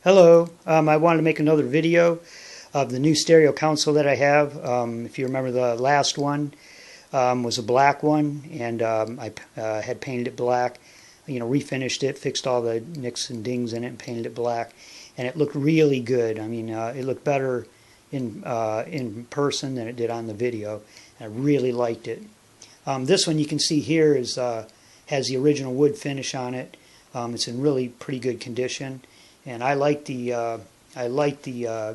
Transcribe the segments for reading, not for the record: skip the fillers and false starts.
Hello, I wanted to make another video of the new stereo console that I have. If you remember, the last one was a black one, and I had painted it black, refinished it, fixed all the nicks and dings in it and painted it black, and it looked really good. I mean, it looked better in person than it did on the video. I really liked it. This one you can see here has the original wood finish on it. It's in really pretty good condition. And I like the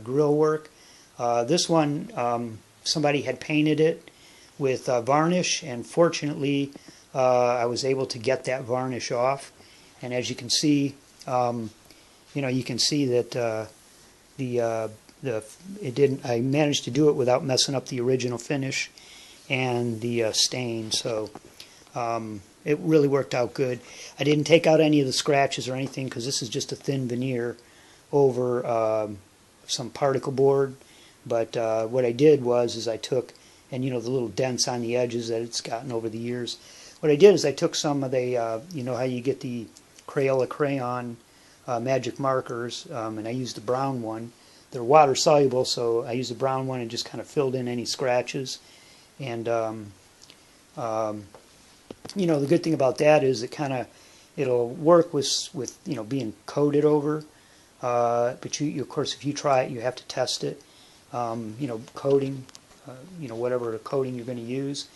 grill work. This one, somebody had painted it with varnish, and fortunately, I was able to get that varnish off. And as you can see, you can see that it didn't. I managed to do it without messing up the original finish and the stain. So. It really worked out good. I didn't take out any of the scratches or anything because this is just a thin veneer over some particle board. But what I did was I took, and the little dents on the edges that it's gotten over the years. What I did is I took some of the, how you get the Crayola crayon magic markers, and I used the brown one. They're water soluble, so I used the brown one and just kind of filled in any scratches. And the good thing about that is it'll work with being coated over. But of course, if you try it, you have to test it. Coating, whatever coating you're going to use.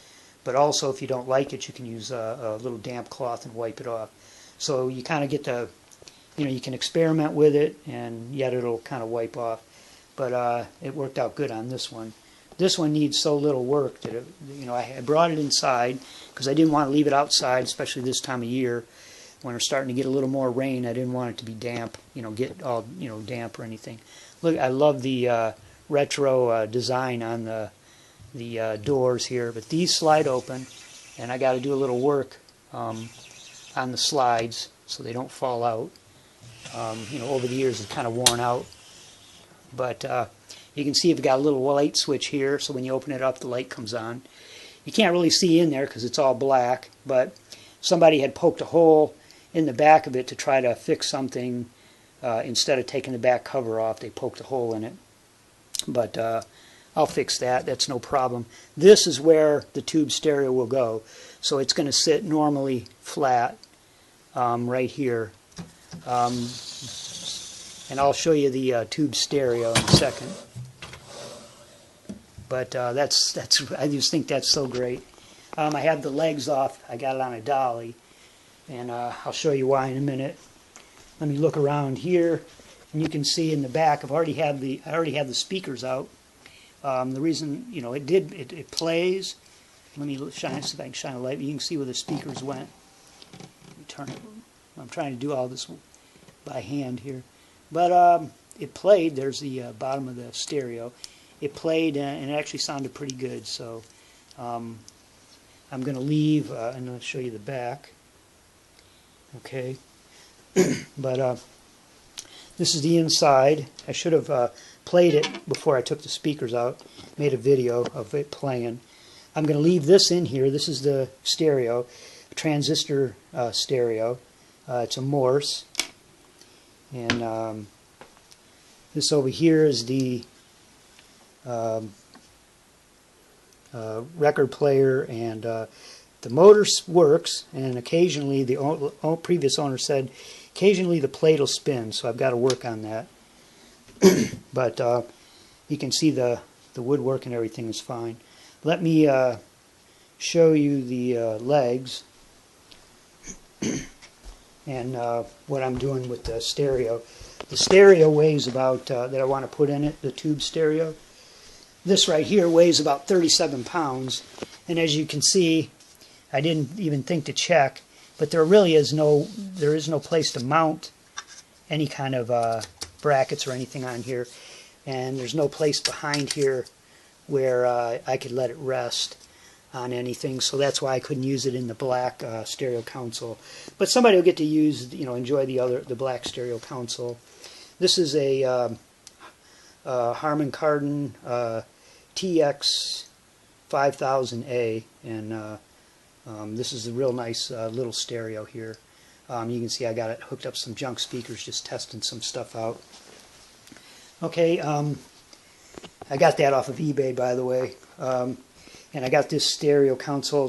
But also, if you don't like it, you can use a little damp cloth and wipe it off. So you kind of get to, you can experiment with it, and yet it'll kind of wipe off. But it worked out good on this one. This one needs so little work that I brought it inside because I didn't want to leave it outside, especially this time of year when we're starting to get a little more rain. I didn't want it to be damp, get all damp or anything. Look, I love the retro design on the doors here, but these slide open, and I got to do a little work on the slides so they don't fall out. Over the years it's kind of worn out, but. You can see you've got a little light switch here, so when you open it up, the light comes on. You can't really see in there because it's all black, but somebody had poked a hole in the back of it to try to fix something. Instead of taking the back cover off, they poked a hole in it. But I'll fix that. That's no problem. This is where the tube stereo will go. So it's going to sit normally flat right here. And I'll show you the tube stereo in a second. But I just think that's so great. I have the legs off. I got it on a dolly, and I'll show you why in a minute. Let me look around here, and you can see in the back I already have the speakers out. The reason it plays. Let me see if I can shine a light. You can see where the speakers went. Let me turn it. I'm trying to do all this by hand here, but it played. There's the bottom of the stereo. It played, and it actually sounded pretty good. So I'm going to leave, and I'll show you the back. Okay, but this is the inside. I should have played it before I took the speakers out. Made a video of it playing. I'm going to leave this in here. This is the stereo, transistor stereo. It's a Morse, and this over here is the record player, and the motor works, and occasionally the previous owner said occasionally the plate will spin, so I've got to work on that. But you can see the woodwork and everything is fine. Let me show you the legs and what I'm doing with the stereo. The stereo weighs about, that I want to put in it, the tube stereo. This right here weighs about 37 pounds, and as you can see, I didn't even think to check, but there is no place to mount any kind of brackets or anything on here, and there's no place behind here where I could let it rest on anything, so that's why I couldn't use it in the black stereo console. But somebody will get to use, enjoy the black stereo console. This is a Harman Kardon TX 5000A, and this is a real nice little stereo here. You can see I got it hooked up some junk speakers, just testing some stuff out. Okay, I got that off of eBay, by the way. And I got this stereo console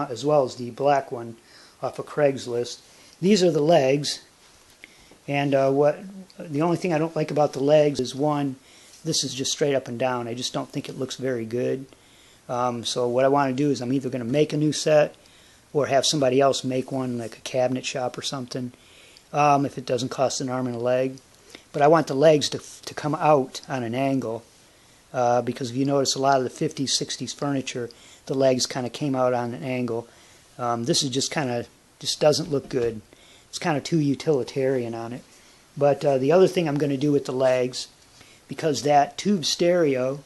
as well as the black one off of Craigslist. These are the legs, and the only thing I don't like about the legs is, one, this is just straight up and down. I just don't think it looks very good. So what I want to do is I'm either going to make a new set or have somebody else make one, like a cabinet shop or something, if it doesn't cost an arm and a leg. But I want the legs to come out on an angle, because if you notice, a lot of the 50s, 60s furniture, the legs kind of came out on an angle. This is just just doesn't look good. It's kind of too utilitarian on it. But the other thing I'm going to do with the legs, because that tube stereo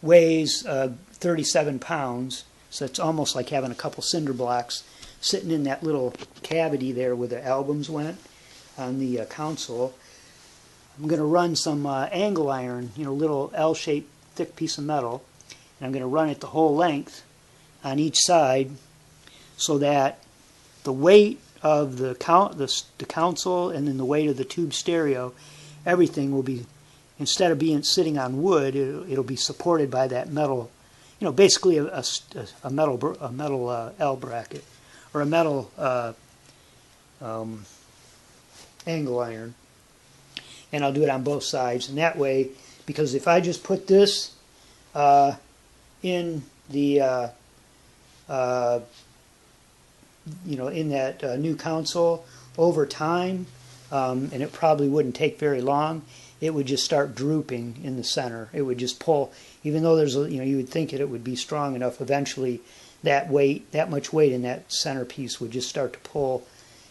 weighs 37 pounds, so it's almost like having a couple cinder blocks sitting in that little cavity there where the albums went on the console. I'm going to run some angle iron, little L-shaped thick piece of metal, and I'm going to run it the whole length on each side so that the weight of the console and then the weight of the tube stereo, everything will be, instead of sitting on wood, it'll be supported by that metal, basically a metal L bracket, or a metal angle iron. And I'll do it on both sides, and that way, because if I just put this in the in that new console over time, and it probably wouldn't take very long, it would just start drooping in the center. It would just pull, even though there's you would think it would be strong enough. Eventually, that much weight in that centerpiece would just start to pull.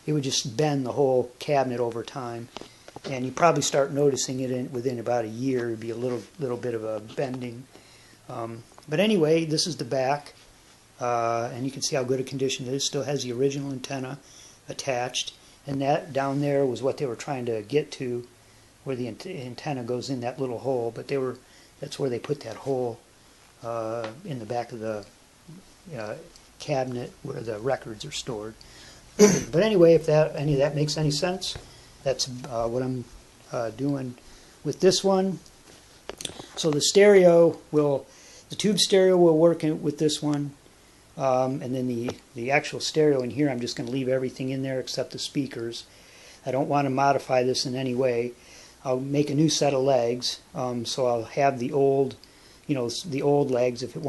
It would just bend the whole cabinet over time. And you probably start noticing it within about a year. It'd be a little bit of a bending. But anyway, this is the back, and you can see how good a condition it is. Still has the original antenna attached, and that down there was what they were trying to get to, where the antenna goes in that little hole. But that's where they put that hole in the back of the cabinet where the records are stored. But anyway, if any of that makes any sense, that's what I'm doing with this one. So the tube stereo will work with this one, and then the actual stereo in here, I'm just going to leave everything in there except the speakers. I don't want to modify this in any way. I'll make a new set of legs, so I'll have the old, the old legs if I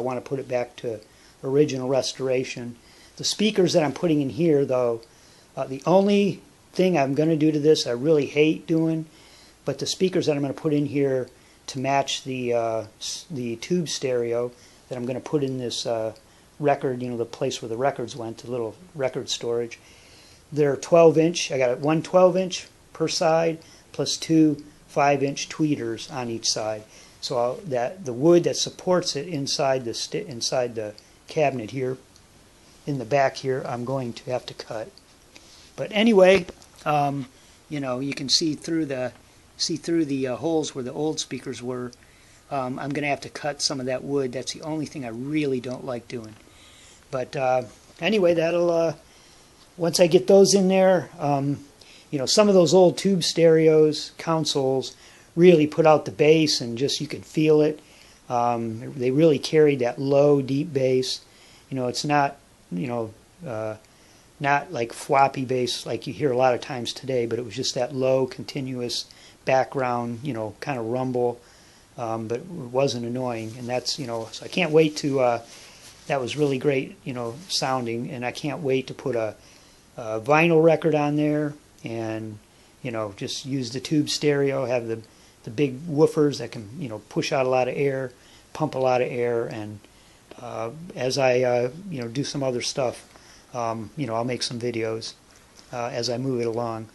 want to put it back to original restoration. The speakers that I'm putting in here, though, the only thing I'm going to do to this, I really hate doing, but the speakers that I'm going to put in here to match the tube stereo that I'm going to put in this record, the place where the records went, the little record storage, they're 12-inch. I got one 12-inch per side plus two 5-inch tweeters on each side. So that the wood that supports it inside the cabinet here, in the back here, I'm going to have to cut. But anyway, you can see through the holes where the old speakers were. I'm going to have to cut some of that wood. That's the only thing I really don't like doing. But anyway, that'll once I get those in there, some of those old tube stereos, consoles, really put out the bass, and just you can feel it. They really carried that low, deep bass. It's not not like floppy bass like you hear a lot of times today, but it was just that low, continuous background, kind of rumble, but it wasn't annoying. And that's, so I can't wait to, that was really great, sounding, and I can't wait to put a vinyl record on there and, just use the tube stereo, have the big woofers that can, push out a lot of air, pump a lot of air, and as I, do some other stuff, I'll make some videos as I move it along.